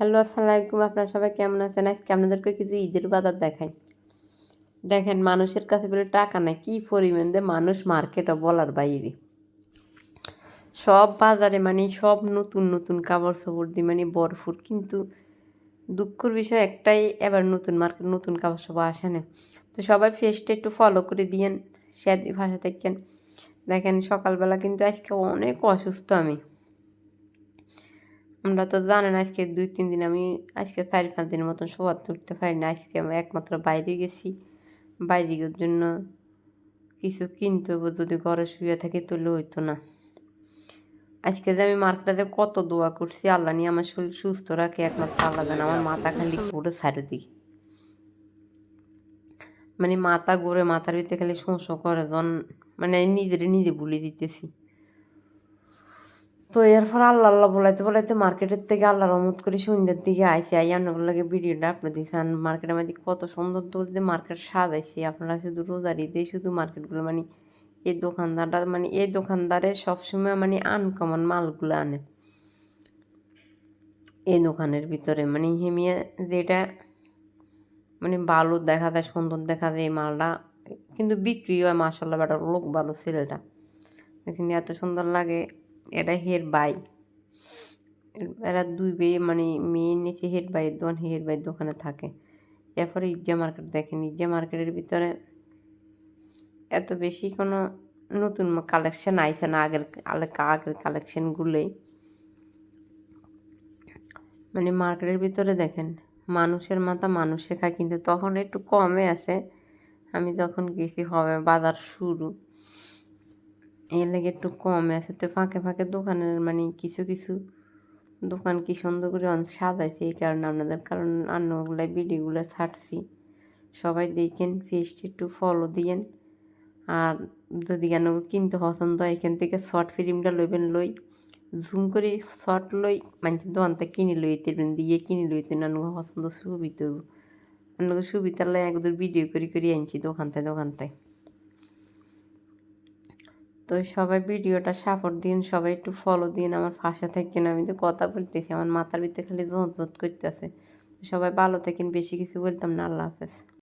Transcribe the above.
Hello, আসসালামু আলাইকুম। আপনারা সবাই কেমন আছেন? আজকে আপনাদেরকে কিছু ঈদের বাজার দেখাই। দেখেন মানুষের কাছে বলে টাকা নাই, কি পরিমাণ যে মানুষ মার্কেটে বলার বাইরে। সব বাজারে মানে সব নতুন নতুন কাপড়-চোপড় দিয়ে মানে ভরপুর। কিন্তু দুঃখের বিষয় একটাই, এবার নতুন মার্কেট নতুন কাপড়-চোপড় আসে না। তো সবাই পেজটা একটু ফলো করে দিয়েন, শেয়ার দিয়ে পাশে থাকেন। দেখেন সকালবেলা কিন্তু আজকে অনেক অসুস্থ আমি। আমরা তো জানেন আজকে ২-৩ দিন আমি আজকে ৪-৫ দিনের মতন শোয়াতে উঠতে পারি না। আজকে আমি একমাত্র বাইরে গেছি। বাইরে যাওয়ার জন্য কিছু কিনতে হবে, যদি ঘরে শুয়ে থাকি তাহলে হইতো না। আজকে যে আমি মার্কেটে কত দোয়া করছি, আল্লাহ নিয়ে আমার শরীর সুস্থ রাখে, একমাত্র আল্লাহ জানে। আমার মাথা খালি ঘুরে চারিদিকে। মানে মাথা ঘুরে, মাথার ভিতরে খালি শোঁ শোঁ করে, মানে নিজে ভুলে দিতেছি। তো এরপর আল্লাহ আল্লাহ বলাইতে বলাইতে মার্কেটের থেকে আল্লাহ রহমত করে সন্ধ্যার দিকে আইসি, আপনার লাগে ভিডিওটা আপনি দিয়েছেন। মার্কেটের মধ্যে কত সুন্দর যে মার্কেট সাজাইছি। আপনারা শুধু রোজার ঈদে শুধু মার্কেটগুলো মানে এই দোকানদারে সবসময় মানে আনকমন মালগুলো আনে এই দোকানের ভিতরে। মানে হেমিয়া যেটা মানে ভালো দেখা যায়, সুন্দর দেখা যায় এই মালটা, কিন্তু বিক্রি হয় মাশাআল্লাহ। বেটার লোক ভালো, ছেলেটা এখানে এত সুন্দর লাগে। এটা হের বাই, এরা দুই মানে মেয়ে নিচে হের ভাইয়ের দোকানে থাকে। এরপরে ইজ্জা মার্কেট দেখেন, ইজ্জা মার্কেটের ভিতরে এত বেশি কোনো নতুন কালেকশন আইছে না, আগের কালেকশনগুলোই। মানে মার্কেটের ভিতরে দেখেন মানুষের মাথা মানুষে খায়, কিন্তু তখন একটু কমে আছে। আমি যখন গেছি হবে বাজার শুরু, এর লেগে একটু কমে আছে। তো ফাঁকে ফাঁকে দোকানের মানে কিছু কিছু দোকান কি সুন্দর করে সাজাইছে, এই কারণে আপনাদের অন্যগুলো ভিডিওগুলো ছাড়ছি। সবাই দেখেন, পেজটি একটু ফলো দিয়েন। আর যদি কেন কিনতে পছন্দ হয়, এখান থেকে শর্ট ফিল্মটা লইবেন, জুম করে শর্ট মানুষের দোকান থেকে কিনে লইতে দিয়ে কিনে লইতে অন্য পছন্দ সুবিধা অন্য সুবিধা লাই একদম ভিডিও করে আনছি দোকান থেকে। তো সবাই ভিডিওটা সাপোর্ট দিন, সবাই একটু ফলো দিন, আমার পাশে থাকেন। আমি তো কথা বলতেছি, আমার মাথার ভিতরে খালি করতেছে। সবাই ভালো থাকেন, বেশি কিছু বলতাম না। আল্লাহ হাফেজ।